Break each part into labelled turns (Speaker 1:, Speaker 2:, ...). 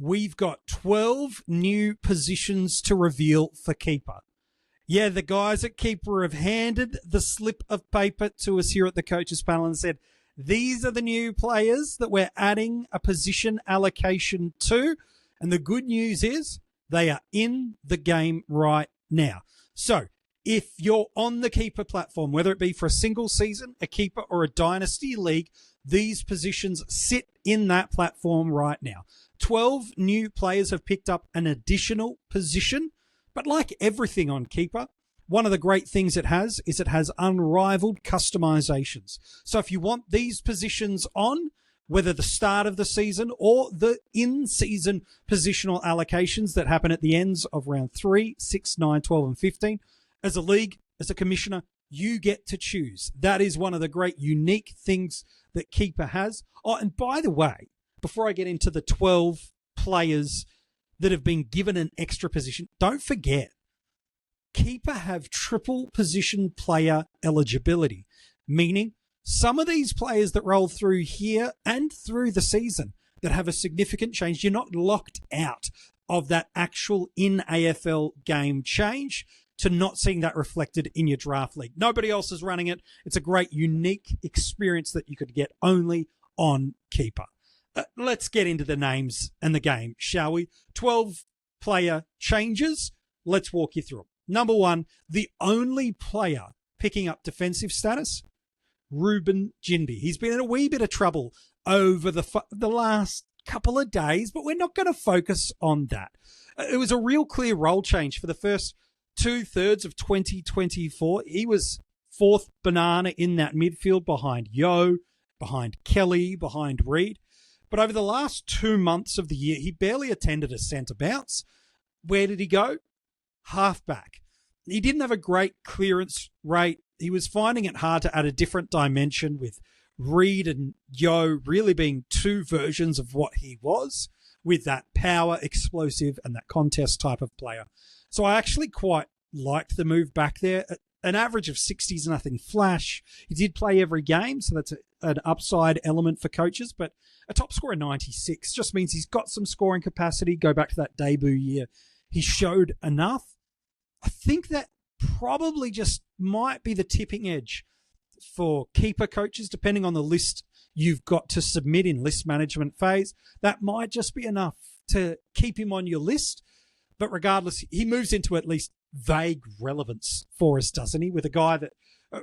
Speaker 1: we've got 12 new positions to reveal for Keeper. Yeah, the guys at Keeper have handed the slip of paper to us here at the coaches panel and said, these are the new players that we're adding a position allocation to. And the good news is they are in the game right now. So if you're on the Keeper platform, whether it be for a single season, a Keeper, or a dynasty league, these positions sit in that platform right now. 12 new players have picked up an additional position, but like everything on Keeper, one of the great things it has is it has unrivaled customizations. So if you want these positions on, whether the start of the season or the in-season positional allocations that happen at the ends of round 3, 6, 9, 12, and 15, as a league, as a commissioner, you get to choose. That is one of the great unique things that Keeper has. Oh, and by the way, before I get into the 12 players that have been given an extra position, don't forget, Keeper have triple position player eligibility, meaning some of these players that roll through here and through the season that have a significant change, you're not locked out of that actual in AFL game change to not seeing that reflected in your draft league. Nobody else is running it. It's a great, unique experience that you could get only on Keeper. Let's get into the names and the game, shall we? 12 player changes. Let's walk you through them. Number 1, the only player picking up defensive status, Ruben Ginby. He's been in a wee bit of trouble over the last couple of days, but we're not going to focus on that. It was a real clear role change for the first 2/3 of 2024. He was fourth banana in that midfield behind Yo, behind Kelly, behind Reed. But over the last 2 months of the year, he barely attended a centre bounce. Where did he go? Halfback. He didn't have a great clearance rate. He was finding it hard to add a different dimension, with Reed and Yo really being two versions of what he was, with that power, explosive, and that contest type of player. So I actually quite liked the move back there. An average of 60s, nothing flash. He did play every game, so that's an upside element for coaches, but a top score of 96 just means he's got some scoring capacity. Go back to that debut year. He showed enough. I think that probably just might be the tipping edge for Keeper coaches, depending on the list you've got to submit in list management phase. That might just be enough to keep him on your list. But regardless, he moves into at least vague relevance for us, doesn't he? With a guy that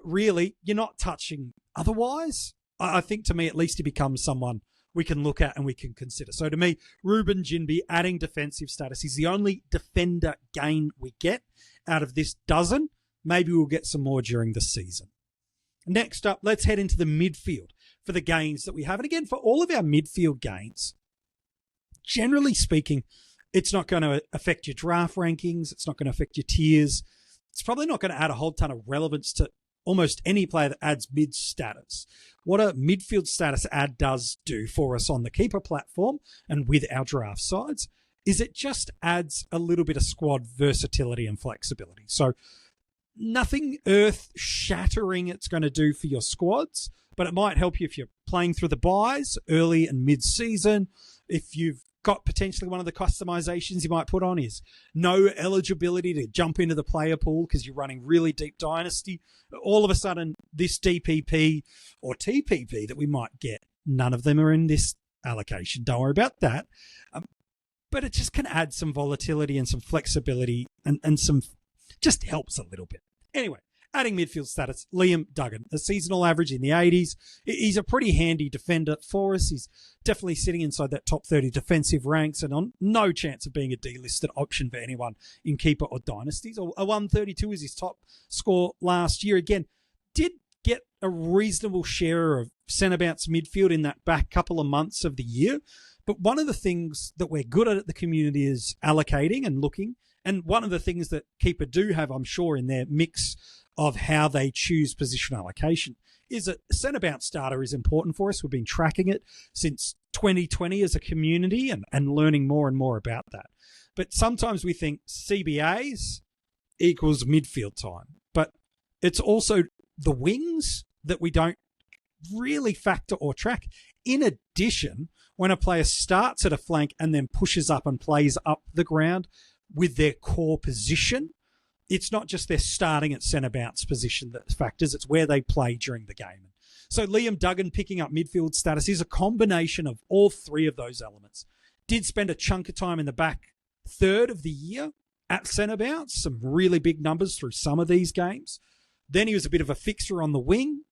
Speaker 1: really you're not touching otherwise. I think, to me, at least he becomes someone we can look at and we can consider. So to me, Ruben Ginby adding defensive status. He's the only defender gain we get out of this dozen. Maybe we'll get some more during the season. Next up, let's head into the midfield for the gains that we have. And again, for all of our midfield gains, generally speaking, it's not going to affect your draft rankings. It's not going to affect your tiers. It's probably not going to add a whole ton of relevance to almost any player that adds mid status. What a midfield status ad does do for us on the Keeper platform and with our draft sides is it just adds a little bit of squad versatility and flexibility. So nothing earth-shattering it's going to do for your squads, but it might help you if you're playing through the buys early and mid-season. If you've got potentially one of the customizations you might put on is no eligibility to jump into the player pool because you're running really deep dynasty. All of a sudden, this DPP or TPP that we might get, none of them are in this allocation. Don't worry about that. But it just can add some volatility and some flexibility and some just helps a little bit. Anyway, adding midfield status, Liam Duggan, a seasonal average in the 80s. He's a pretty handy defender for us. He's definitely sitting inside that top 30 defensive ranks and on no chance of being a delisted option for anyone in Keeper or Dynasties. A 132 is his top score last year. Again, did get a reasonable share of centre bounce midfield in that back couple of months of the year. But one of the things that we're good at the community is allocating and looking. And one of the things that Keeper do have, I'm sure, in their mix of how they choose position allocation is that centre bounce data is important for us. We've been tracking it since 2020 as a community and learning more and more about that. But sometimes we think CBAs equals midfield time. But it's also the wings that we don't really factor or track. In addition, when a player starts at a flank and then pushes up and plays up the ground with their core position, it's not just their starting at centre bounce position that factors, it's where they play during the game. So Liam Duggan picking up midfield status is a combination of all three of those elements. Did spend a chunk of time in the back third of the year at centre bounce, some really big numbers through some of these games. Then he was a bit of a fixture on the wing,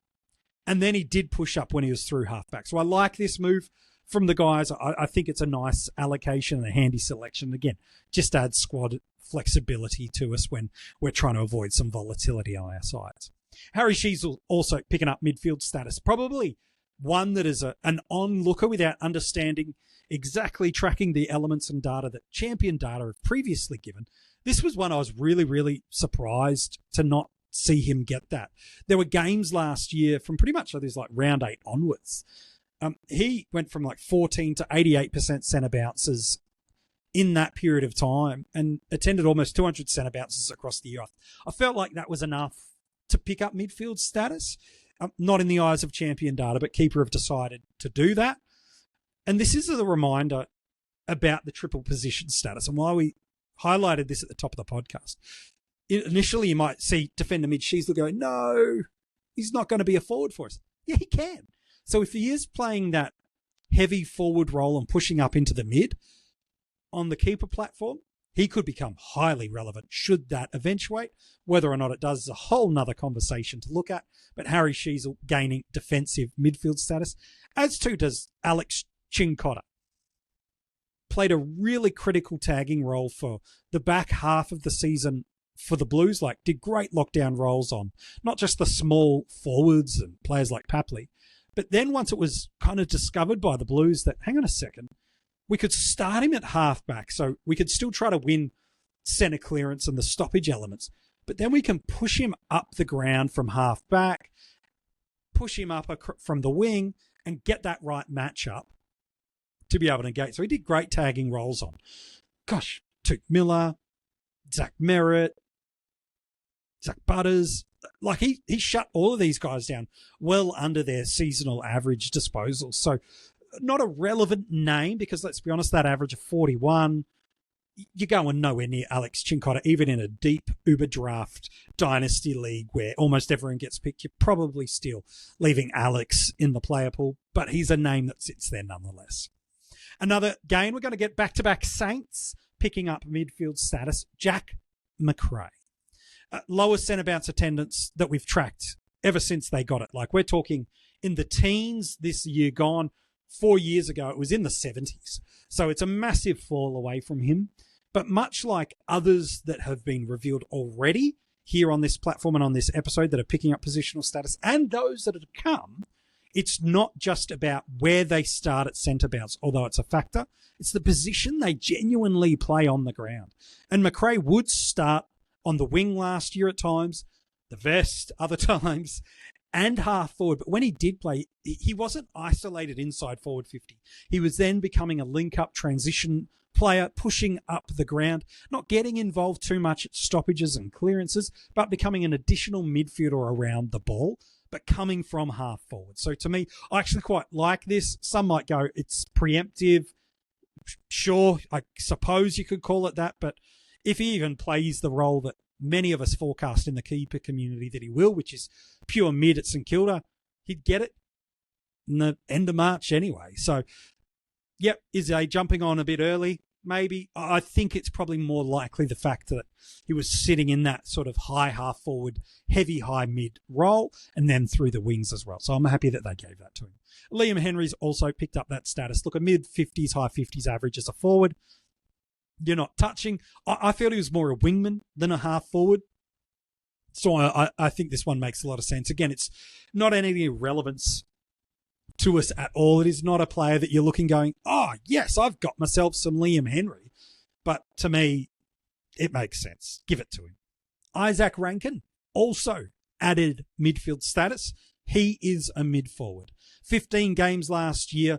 Speaker 1: and then he did push up when he was through halfback. So I like this move from the guys. I think it's a nice allocation and a handy selection. Again, just adds squad flexibility to us when we're trying to avoid some volatility on our sides. Harry Sheezel also picking up midfield status. Probably one that is an onlooker without understanding exactly tracking the elements and data that Champion Data have previously given. This was one I was really, really surprised to not see him get that. There were games last year from pretty much like round 8 onwards. He went from like 14 to 88% centre bounces in that period of time and attended almost 200 centre bounces across the year. I felt like that was enough to pick up midfield status. Not in the eyes of Champion Data, but Keeper have decided to do that. And this is a reminder about the triple position status and why we highlighted this at the top of the podcast. Initially, you might see defender mid Sheezel go, no, he's not going to be a forward for us. Yeah, he can. So if he is playing that heavy forward role and pushing up into the mid on the Keeper platform, he could become highly relevant should that eventuate. Whether or not it does is a whole nother conversation to look at. But Harry Sheezel gaining defensive midfield status, as too does Alex Chincotta. Played a really critical tagging role for the back half of the season for the Blues, like did great lockdown roles on not just the small forwards and players like Papley, but then once it was kind of discovered by the Blues that, hang on a second, we could start him at halfback, so we could still try to win centre clearance and the stoppage elements, but then we can push him up the ground from halfback, push him up from the wing, and get that right matchup to be able to engage. So he did great tagging roles on, Tuke Miller, Zach Merritt, Zach Butters. Like he shut all of these guys down well under their seasonal average disposal. So not a relevant name because let's be honest, that average of 41, you're going nowhere near Alex Chincotta, even in a deep Uber draft dynasty league where almost everyone gets picked. You're probably still leaving Alex in the player pool, but he's a name that sits there nonetheless. Another gain, we're going to get back-to-back Saints picking up midfield status, Jack Macrae. Lowest centre bounce attendance that we've tracked ever since they got it. Like we're talking in the teens this year gone. 4 years ago, it was in the 70s. So it's a massive fall away from him. But much like others that have been revealed already here on this platform and on this episode that are picking up positional status and those that have come, it's not just about where they start at centre bounce, although it's a factor. It's the position they genuinely play on the ground. And Macrae would start on the wing last year at times, the vest other times, and half forward. But when he did play, he wasn't isolated inside forward 50. He was then becoming a link-up transition player, pushing up the ground, not getting involved too much at stoppages and clearances, but becoming an additional midfielder around the ball, but coming from half forward. So to me, I actually quite like this. Some might go, it's preemptive. Sure, I suppose you could call it that, but if he even plays the role that many of us forecast in the keeper community that he will, which is pure mid at St Kilda, he'd get it in the end of March anyway. So, yep, is he jumping on a bit early? Maybe. I think it's probably more likely the fact that he was sitting in that sort of high half forward, heavy high mid role, and then through the wings as well. So I'm happy that they gave that to him. Liam Henry's also picked up that status. Look, a mid-50s, high 50s average as a forward. You're not touching. I feel he was more a wingman than a half forward. So I think this one makes a lot of sense. Again, it's not any relevance to us at all. It is not a player that you're looking going, oh, yes, I've got myself some Liam Henry. But to me, it makes sense. Give it to him. Isaac Rankin also added midfield status. He is a mid forward. 15 games last year,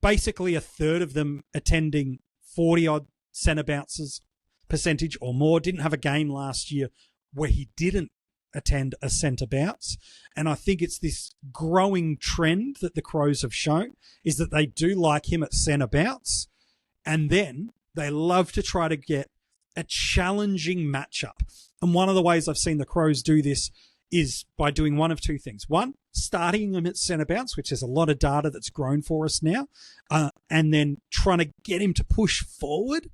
Speaker 1: basically a third of them attending 40-odd centre bounces percentage or more. Didn't have a game last year where he didn't attend a centre bounce. And I think it's this growing trend that the Crows have shown is that they do like him at centre bounce. And then they love to try to get a challenging matchup. And one of the ways I've seen the Crows do this is by doing one of two things. One, starting him at centre bounce, which is a lot of data that's grown for us now, and then trying to get him to push forward,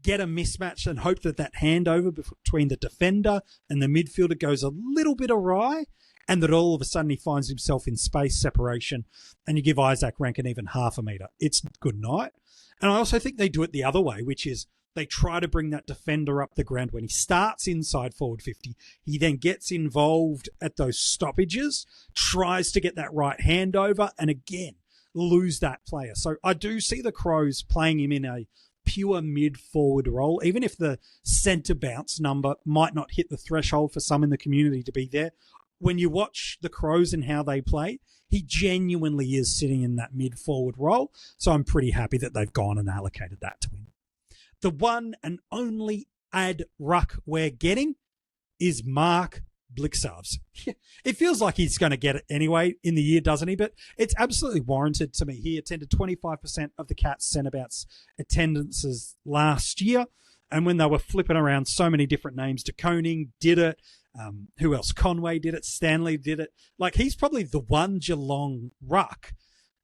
Speaker 1: get a mismatch and hope that that handover between the defender and the midfielder goes a little bit awry and that all of a sudden he finds himself in space separation and you give Isaac Rankin even half a metre. It's good night. And I also think they do it the other way, which is they try to bring that defender up the ground when he starts inside forward 50. He then gets involved at those stoppages, tries to get that right handover, and again, lose that player. So I do see the Crows playing him in a pure mid-forward role, even if the centre bounce number might not hit the threshold for some in the community to be there. When you watch the Crows and how they play, he genuinely is sitting in that mid-forward role. So I'm pretty happy that they've gone and allocated that to him. The one and only ad ruck we're getting is Mark Blixarves. It feels like he's going to get it anyway in the year, doesn't he? But it's absolutely warranted to me. He attended 25% of the Cats centre-bounce attendances last year. And when they were flipping around so many different names, De Koning did it. Who else? Conway did it. Stanley did it. Like, he's probably the one Geelong ruck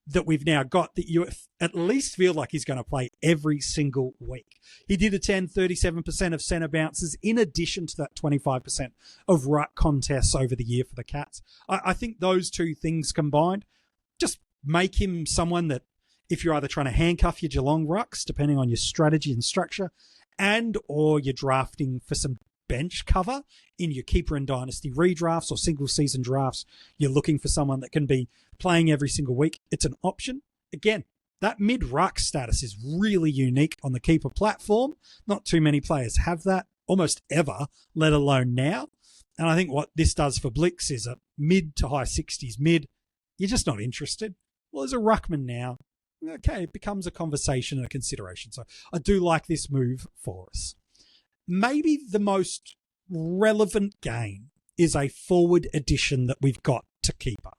Speaker 1: that we've now got that you at least feel like he's going to play every single week. He did attend 37% of centre bounces in addition to that 25% of ruck contests over the year for the Cats. I think those two things combined just make him someone that if you're either trying to handcuff your Geelong rucks, depending on your strategy and structure, and or you're drafting for some bench cover in your keeper and dynasty redrafts or single season drafts, you're looking for someone that can be playing every single week. It's an option. Again, that mid-ruck status is really unique on the keeper platform. Not too many players have that, almost ever, let alone now. And I think what this does for Blix is a mid to high 60s mid. You're just not interested. Well, as a ruckman now, okay, it becomes a conversation and a consideration. So I do like this move for us. Maybe the most relevant game is a forward addition that we've got to keeper.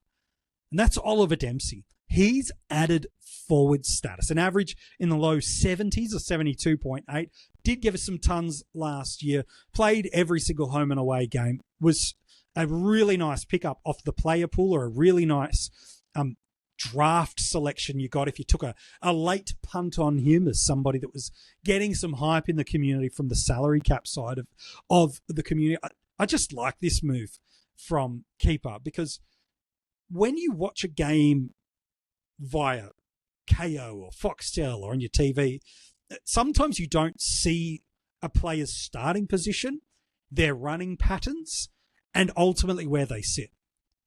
Speaker 1: And that's Oliver Dempsey. He's added forward status, an average in the low 70s or 72.8. Did give us some tons last year. Played every single home and away game. Was a really nice pickup off the player pool, or a really nice draft selection you got if you took a late punt on him as somebody that was getting some hype in the community from the salary cap side of the community. I just like this move from keeper, because when you watch a game via KO or Foxtel or on your TV, sometimes you don't see a player's starting position, their running patterns, and ultimately where they sit.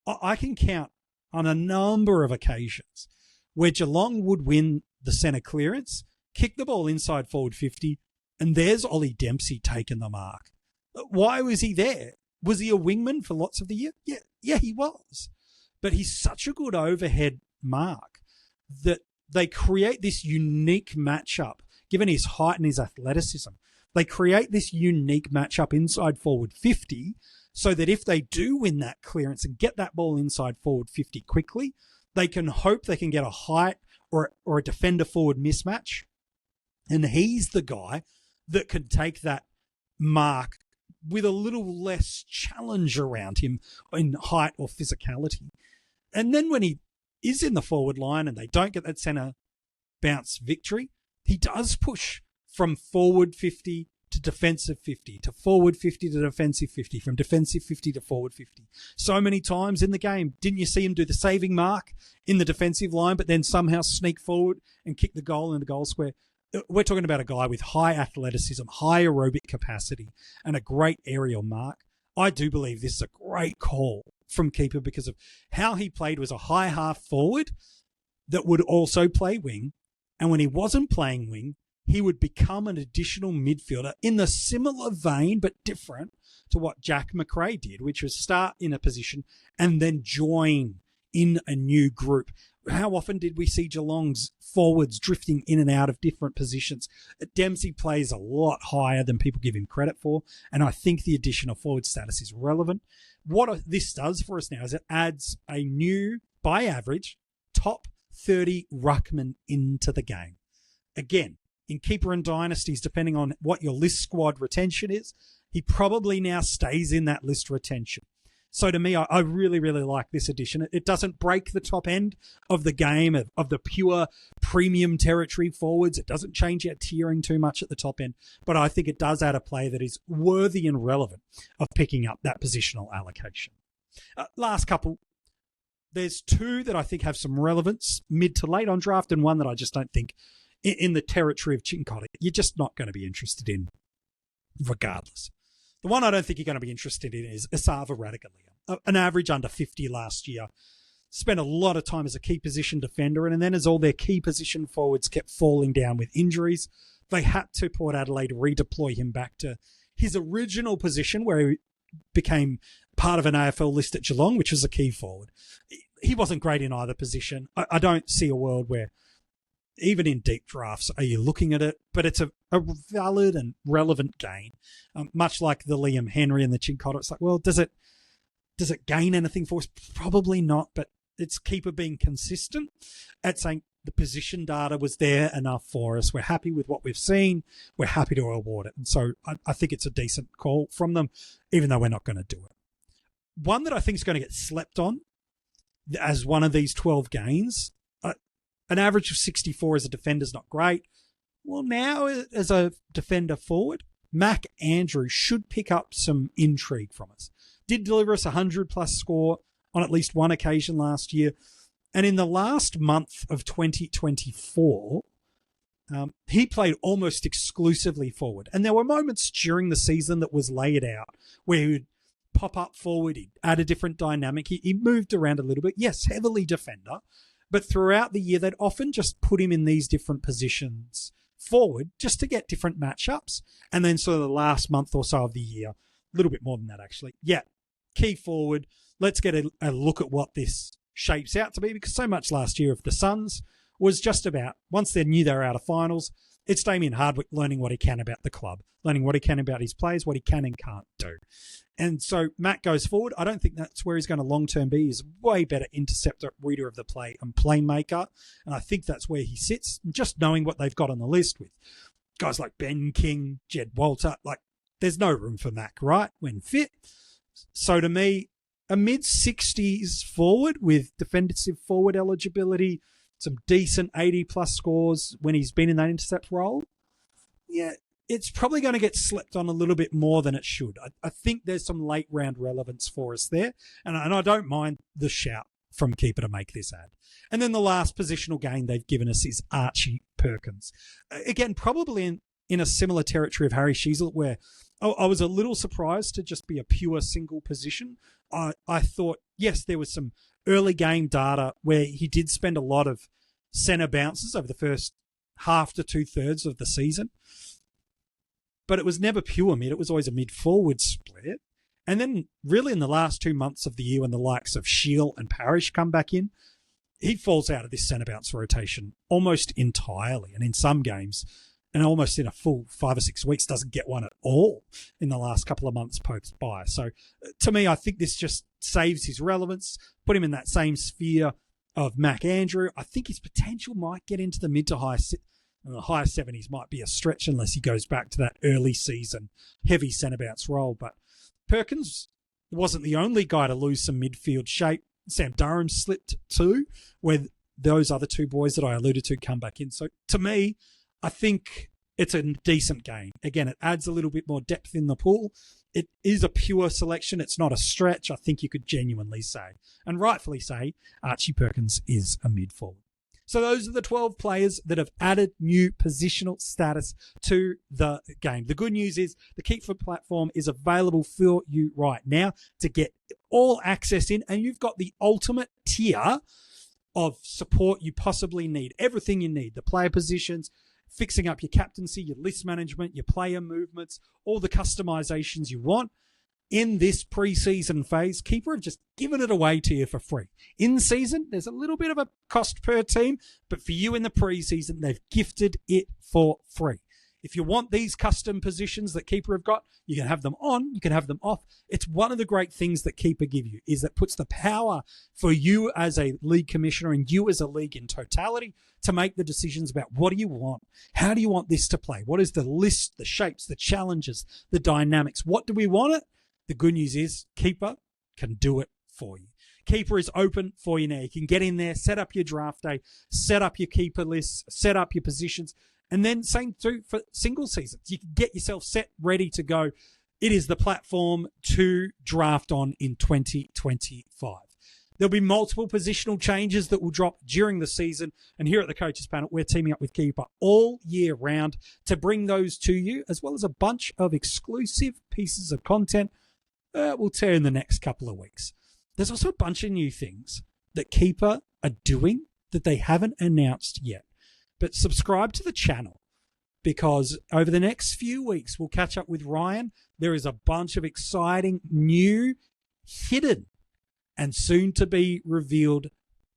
Speaker 1: I can count on a number of occasions where Geelong would win the centre clearance, kick the ball inside forward 50, and there's Ollie Dempsey taking the mark. Why was he there? Was he a wingman for lots of the year? Yeah, he was. But he's such a good overhead mark that they create this unique matchup, given his height and his athleticism. They create this unique matchup inside forward 50 so that if they do win that clearance and get that ball inside forward 50 quickly, they can hope they can get a height or a defender forward mismatch. And he's the guy that can take that mark with a little less challenge around him in height or physicality. And then when he is in the forward line and they don't get that centre bounce victory, he does push from forward 50 to defensive 50, to forward 50 to defensive 50, from defensive 50 to forward 50. So many times in the game, didn't you see him do the saving mark in the defensive line, but then somehow sneak forward and kick the goal in the goal square? We're talking about a guy with high athleticism, high aerobic capacity, and a great aerial mark. I do believe this is a great call from keeper because of how he played. Was a high half forward that would also play wing. And when he wasn't playing wing, he would become an additional midfielder in the similar vein, but different to what Jack McRae did, which was start in a position and then join in a new group. How often did we see Geelong's forwards drifting in and out of different positions? Dempsey plays a lot higher than people give him credit for, and I think the addition of forward status is relevant. what this does for us now is it adds a new, by average, top 30 ruckman into the game. Again, in keeper and dynasties, depending on what your list squad retention is, he probably now stays in that list retention. So to me, I really, really like this addition. It doesn't break the top end of the game, of the pure premium territory forwards. It doesn't change our tiering too much at the top end. But I think it does add a player that is worthy and relevant of picking up that positional allocation. Last couple. There's two that I think have some relevance mid to late on draft, and one that I just don't think in the territory of Chincotta, you're just not going to be interested in regardless. The one I don't think you're going to be interested in is Esava Radaglia, an average under 50 last year. Spent a lot of time as a key position defender, and then as all their key position forwards kept falling down with injuries, they had to, Port Adelaide, redeploy him back to his original position where he became part of an AFL list at Geelong, which was a key forward. He wasn't great in either position. I don't see a world where, even in deep drafts, are you looking at it? But it's a valid and relevant gain. Much like the Liam Henry and the Chincotta, it's like, well, does it gain anything for us? Probably not, but it's keeper being consistent at saying the position data was there enough for us. We're happy with what we've seen. We're happy to award it. And so I think it's a decent call from them, even though we're not going to do it. One that I think is going to get slept on as one of these 12 gains, an average of 64 as a defender is not great. Well, now as a defender forward, Mac Andrew should pick up some intrigue from us. Did deliver us a 100-plus score on at least one occasion last year. And in the last month of 2024, he played almost exclusively forward. And there were moments during the season that was laid out where he would pop up forward, he'd add a different dynamic. He moved around a little bit. Yes, heavily defender. But throughout the year, they'd often just put him in these different positions forward just to get different matchups. And then sort of the last month or so of the year, a little bit more than that, actually. Yeah, key forward. Let's get a look at what this shapes out to be, because so much last year of the Suns was just about, once they knew they were out of finals, it's Damien Hardwick learning what he can about the club, learning what he can about his players, what he can and can't do. And so Matt goes forward. I don't think that's where he's going to long-term be. He's way better interceptor, reader of the play, and playmaker. And I think that's where he sits. And just knowing what they've got on the list with guys like Ben King, Jed Walter, like there's no room for Mac, right, when fit. So to me, a mid-60s forward with defensive forward eligibility, some decent 80-plus scores when he's been in that intercept role, yeah, it's probably going to get slept on a little bit more than it should. I think there's some late round relevance for us there, and I don't mind the shout from keeper to make this ad. And then the last positional gain they've given us is Archie Perkins. Again, probably in a similar territory of Harry Sheasel, where I was a little surprised to just be a pure single position. I thought, yes, there was some early game data where he did spend a lot of centre bounces over the first half to two-thirds of the season. But it was never pure mid. It was always a mid-forward split. And then really in the last 2 months of the year when the likes of Shield and Parrish come back in, he falls out of this centre bounce rotation almost entirely. And in some games, and almost in a full 5 or 6 weeks, doesn't get one at all in the last couple of months post by. So to me, I think this just saves his relevance, put him in that same sphere of Mac Andrew. I think his potential might get into the mid to high 70s, might be a stretch unless he goes back to that early season heavy centre bounce role. But Perkins wasn't the only guy to lose some midfield shape. Sam Durham slipped too, where those other two boys that I alluded to come back in. So to me, I think it's a decent game. Again, it adds a little bit more depth in the pool. It is a pure selection. It's not a stretch, I think you could genuinely say. And rightfully say, Archie Perkins is a mid-forward. So those are the 12 players that have added new positional status to the game. The good news is the Keeper platform is available for you right now to get all access in, and you've got the ultimate tier of support you possibly need. Everything you need, the player positions, fixing up your captaincy, your list management, your player movements, all the customizations you want. In this preseason phase, Keeper have just given it away to you for free. In season, there's a little bit of a cost per team, but for you in the preseason, they've gifted it for free. If you want these custom positions that Keeper have got, you can have them on, you can have them off. It's one of the great things that Keeper give you, is that puts the power for you as a league commissioner and you as a league in totality to make the decisions about what do you want? How do you want this to play? What is the list, the shapes, the challenges, the dynamics? What do we want it? The good news is Keeper can do it for you. Keeper is open for you now. You can get in there, set up your draft day, set up your keeper lists, set up your positions, and then same too for single seasons. You can get yourself set, ready to go. It is the platform to draft on in 2025. There'll be multiple positional changes that will drop during the season. And here at the Coaches Panel, we're teaming up with Keeper all year round to bring those to you, as well as a bunch of exclusive pieces of content we'll tell you in the next couple of weeks. There's also a bunch of new things that Keeper are doing that they haven't announced yet. But subscribe to the channel, because over the next few weeks, we'll catch up with Ryan. There is a bunch of exciting, new, hidden, and soon to be revealed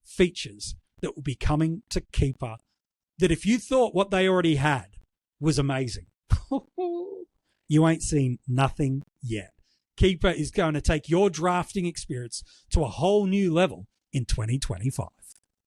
Speaker 1: features that will be coming to Keeper, that if you thought what they already had was amazing, you ain't seen nothing yet. Keeper is going to take your drafting experience to a whole new level in 2025.